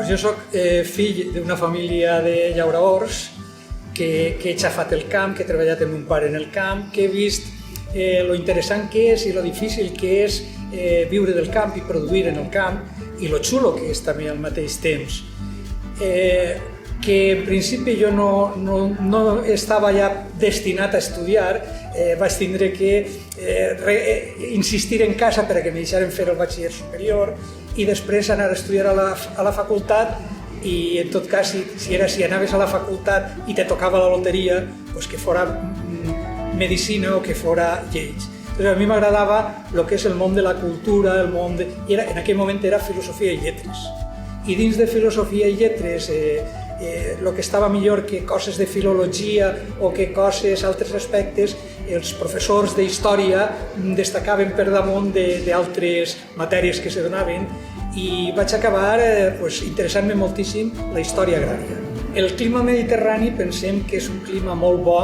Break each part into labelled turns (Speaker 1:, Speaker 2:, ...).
Speaker 1: Jo soc fill d'una família de llauraors, que he xafat el camp, que he treballat amb un pare en el camp, que he vist lo interessant que és i lo difícil que és viure del camp i produir en el camp, i lo xulo que és també al mateix temps. Que en principi jo no estava ja destinat a estudiar, vaig tindre que insistir en casa perquè me deixaren fer el batxiller superior i després anar a estudiar a la facultat, i en tot cas, si anaves a la facultat i te tocava la loteria, pues que fora medicina o que fora lleis. Entonces, a mi m'agradava el que és el món de la cultura, en aquell moment era filosofia i lletres. I dins de filosofia i lletres, el que estava millor que coses de filologia o que altres aspectes, els professors d'història destacaven per damunt d'altres matèries que se donaven, i vaig acabar interessant-me moltíssim la història agrària. El clima mediterrani pensem que és un clima molt bo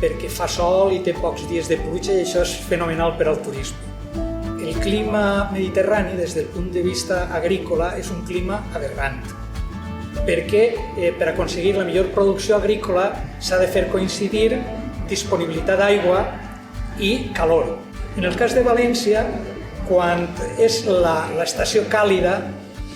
Speaker 1: perquè fa sol i té pocs dies de pluja, i això és fenomenal per al turisme. El clima mediterrani, des del punt de vista agrícola, és un clima aberrant, perquè per aconseguir la millor producció agrícola s'ha de fer coincidir disponibilitat d'aigua i calor. En el cas de València, quan és l'estació càlida,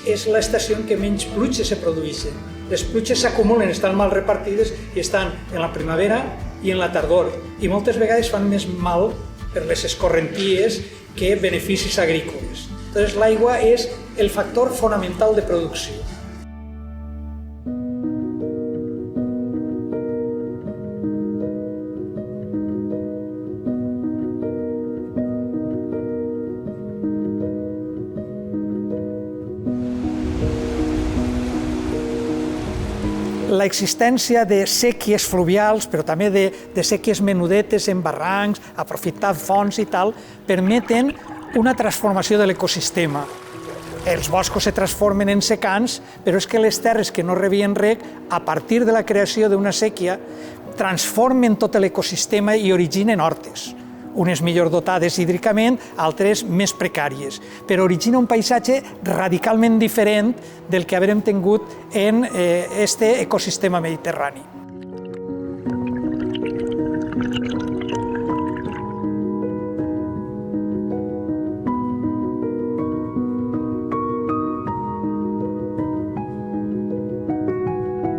Speaker 1: és l'estació en què menys pluges se produeixen. Les pluges s'acumulen, estan mal repartides i estan en la primavera i en la tardor, i moltes vegades fan més mal per les escorrenties que beneficis agrícoles. Llavors, l'aigua és el factor fonamental de producció. L'existència de séquies fluvials, però també de séquies menudetes en barrancs, aprofitar fonts i tal, permeten una transformació de l'ecosistema. Els boscos se transformen en secans, però és que les terres que no rebien reg, a partir de la creació d'una séquia, transformen tot l'ecosistema i originen hortes. Unes millor dotades hídricament, altres més precàries, però origina un paisatge radicalment diferent del que haurem tingut en aquest ecosistema mediterrani.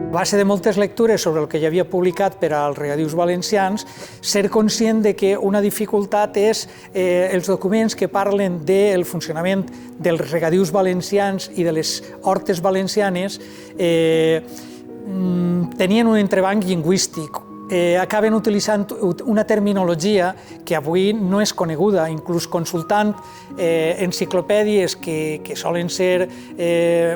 Speaker 1: A base de moltes lectures sobre el que ja havia publicat per als regadius valencians, ser conscient de que una dificultat és els documents que parlen del funcionament dels regadius valencians i de les hortes valencianes tenien un entrebanc lingüístic. Acaben utilitzant una terminologia que avui no és coneguda, inclús consultant enciclopèdies que solen ser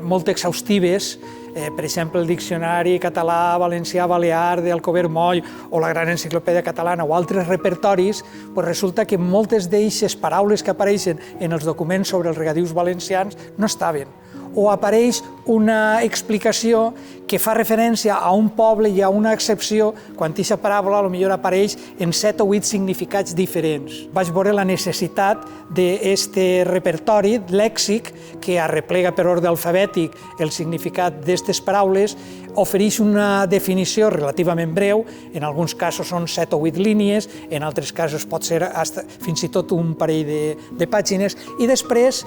Speaker 1: molt exhaustives, per exemple, el Diccionari Català, Valencià, Balear, d'Alcover Moll, o la Gran Enciclopèdia Catalana, o altres repertoris, resulta que moltes d'eixes paraules que apareixen en els documents sobre els regadius valencians no estaven. O apareix una explicació que fa referència a un poble i a una excepció, quan aquesta paràbola potser apareix en 7 o 8 significats diferents. Vaig veure la necessitat d'aquest repertori lèxic que arreplega per ordre alfabètic el significat d'aquestes paraules, ofereix una definició relativament breu, en alguns casos són 7 o 8 línies, en altres casos pot ser fins i tot un parell de pàgines, i després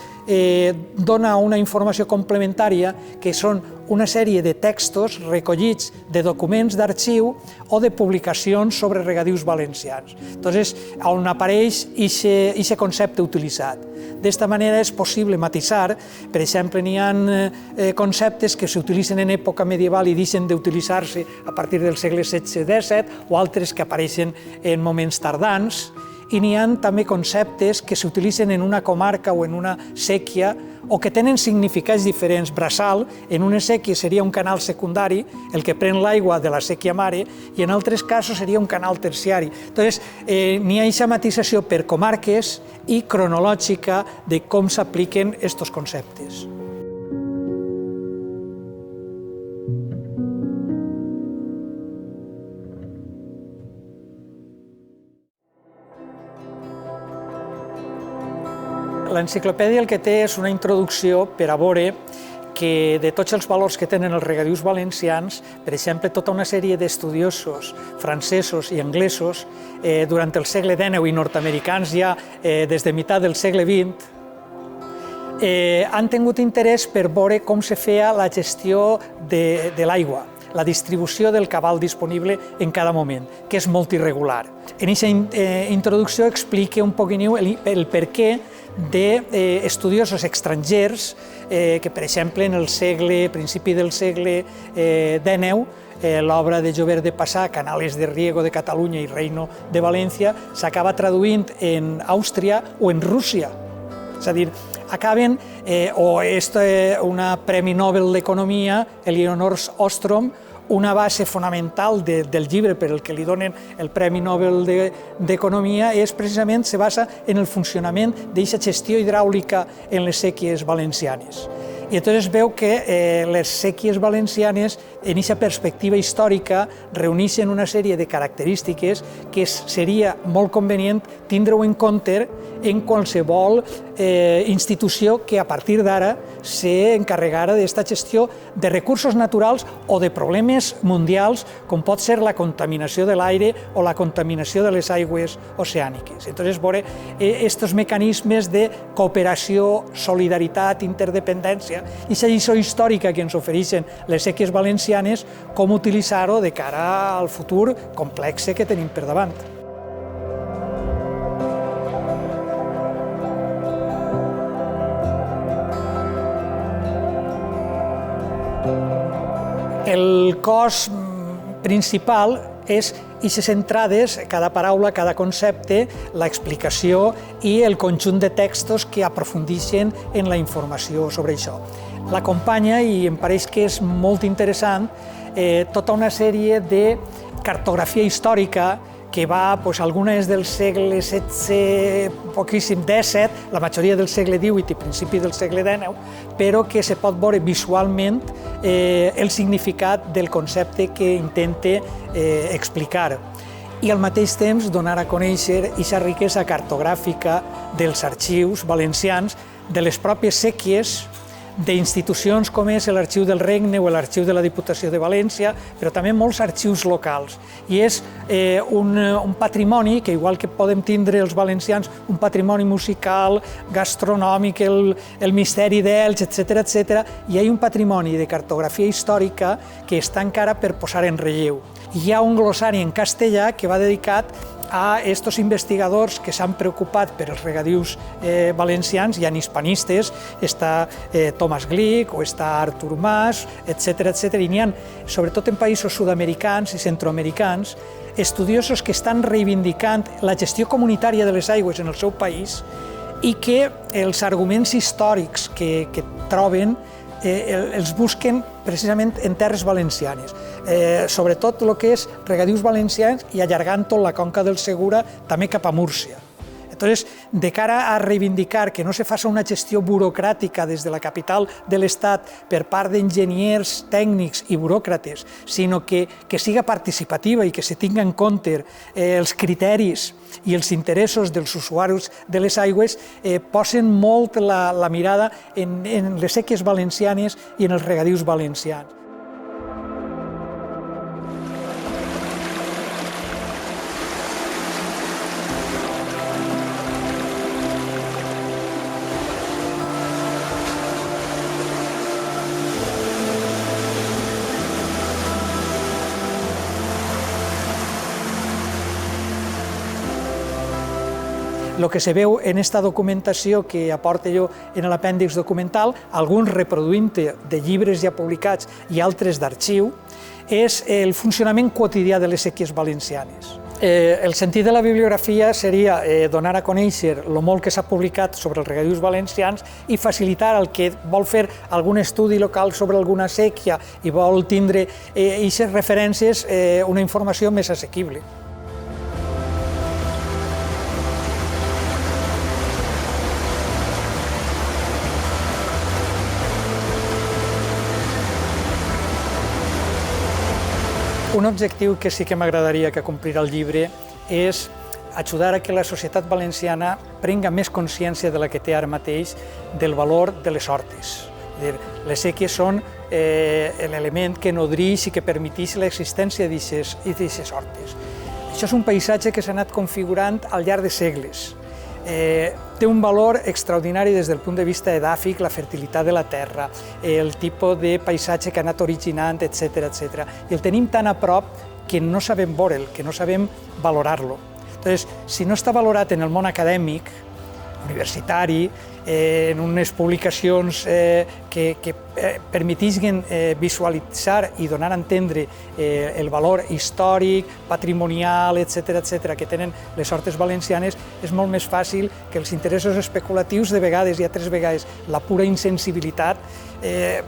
Speaker 1: dona una informació complementària que són una sèrie de textos recollits de documents d'arxiu o de publicacions sobre regadius valencians. Entonces, on apareix aquest concepte utilitzat. D'esta manera és possible matisar, per exemple, n'hi ha conceptes que s'utilitzen en època medieval i deixen d'utilitzar-se a partir del segle XVI-XVII, o altres que apareixen en moments tardans, i n'hi ha també conceptes que s'utilitzen en una comarca o en una séquia o que tenen significats diferents. Braçal, en una séquia seria un canal secundari, el que pren l'aigua de la séquia mare, i en altres casos seria un canal terciari. Entonces, n'hi ha aquesta matisació per comarques i cronològica de com s'apliquen aquests conceptes. L'enciclopèdia el que té és una introducció per a veure que de tots els valors que tenen els regadius valencians, per exemple, tota una sèrie d'estudiosos francesos i anglesos durant el segle XIX i nord-americans ja des de meitat del segle XX han tingut interès per veure com se feia la gestió de l'aigua, la distribució del cabal disponible en cada moment, que és molt irregular. En aquesta introducció explica un poquiniu el perquè d'estudiosos estrangers que, per exemple, en el principi del segle XIX, l'obra de Jover de Passà, Canales de Riego de Catalunya i Reino de València, s'acaba traduint en Àustria o en Rússia. És a dir, acaben, una Premi Nobel d'Economia, Elinor Ostrom, una base fonamental del llibre per al que li donen el Premi Nobel d'Economia precisament se basa en el funcionament d'aquesta gestió hidràulica en les séquies valencianes. I llavors es veu que les séquies valencianes, en aquesta perspectiva històrica, reuneixen una sèrie de característiques que seria molt convenient tindre-ho en compte en qualsevol institució que a partir d'ara s'encarregara d'aquesta gestió de recursos naturals o de problemes mundials, com pot ser la contaminació de l'aire o la contaminació de les aigües oceàniques. Llavors, veure aquests mecanismes de cooperació, solidaritat, interdependència, i aquesta lliçó històrica que ens ofereixen les séquies valencianes, com utilitzar-ho de cara al futur complex que tenim per davant. El cos principal és aquestes entrades, cada paraula, cada concepte, l'explicació i el conjunt de textos que aprofundeixen en la informació sobre això. L'acompanya, i em pareix que és molt interessant, tota una sèrie de cartografia històrica que va, alguna és del segle XVI, poquíssim, XVII, la majoria del segle XVIII i principi del segle XIX, però que se pot veure visualment el significat del concepte que intenta explicar. I al mateix temps donar a conèixer aquesta riquesa cartogràfica dels arxius valencians, de les pròpies séquies, d'institucions com és l'Arxiu del Regne o l'Arxiu de la Diputació de València, però també molts arxius locals. I és un patrimoni que, igual que podem tindre els valencians, un patrimoni musical, gastronòmic, el misteri d'Elx, etc., hi ha un patrimoni de cartografia històrica que està encara per posar en relleu. Hi ha un glossari en castellà que va dedicat a aquests investigadors que s'han preocupat per els regadius valencians. Hi ha hispanistes, està Thomas Glick o està Artur Mas, etc. I n'hi ha, sobretot en països sud-americans i centroamericans, estudiosos que estan reivindicant la gestió comunitària de les aigües en el seu país i que els arguments històrics que troben els busquen precisament en terres valencianes, sobretot el que és regadius valencians i allargant tot la conca del Segura també cap a Múrcia. Llavors, de cara a reivindicar que no se faci una gestió burocràtica des de la capital de l'Estat per part d'enginyers, tècnics i buròcrates, sinó que siga participativa i que se tingui en compte els criteris i els interessos dels usuaris de les aigües, posen molt la mirada en les séquies valencianes i en els regadius valencians. El que se veu en aquesta documentació que aporto jo en l'apèndix documental, alguns reproduint de llibres ja publicats i altres d'arxiu, és el funcionament quotidià de les séquies valencianes. El sentit de la bibliografia seria donar a conèixer el molt que s'ha publicat sobre els regadius valencians i facilitar al que vol fer algun estudi local sobre alguna séquia i vol tindre aquestes referències una informació més assequible. Un objectiu que sí que m'agradaria que complirà el llibre és ajudar a que la societat valenciana prenga més consciència de la que té ara mateix del valor de les hortes. Les séquies són l'element que nodreix i que permeteix l'existència d'aquestes hortes. Això és un paisatge que s'ha anat configurant al llarg de segles. Té un valor extraordinari des del punt de vista edàfic, la fertilitat de la terra, el tipus de paisatge que ha anat originant, etc. I el tenim tan a prop que no sabem veure'l, que no sabem valorar-lo. Entonces, si no està valorat en el món acadèmic, universitari, en unes publicacions que permetisquen visualitzar i donar a entendre el valor històric, patrimonial, etc., que tenen les hortes valencianes, és molt més fàcil que els interessos especulatius de vegades i altres vegades la pura insensibilitat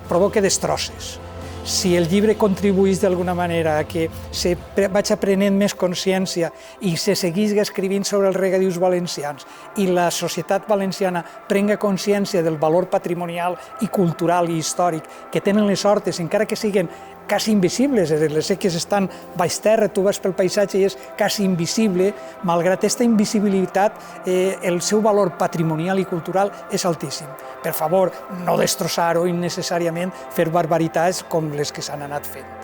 Speaker 1: provoque destrosses. Si el llibre contribuís d'alguna manera a que se vaig aprenent més consciència i se seguís escrivint sobre els regadius valencians i la societat valenciana prenga consciència del valor patrimonial i cultural i històric que tenen les hortes, encara que siguin quasi invisibles, les séquies estan baix terra, tu vas pel paisatge i és quasi invisible, malgrat aquesta invisibilitat, el seu valor patrimonial i cultural és altíssim. Per favor, no destrossar-ho innecessàriament, fer barbaritats com les que s'han anat fent.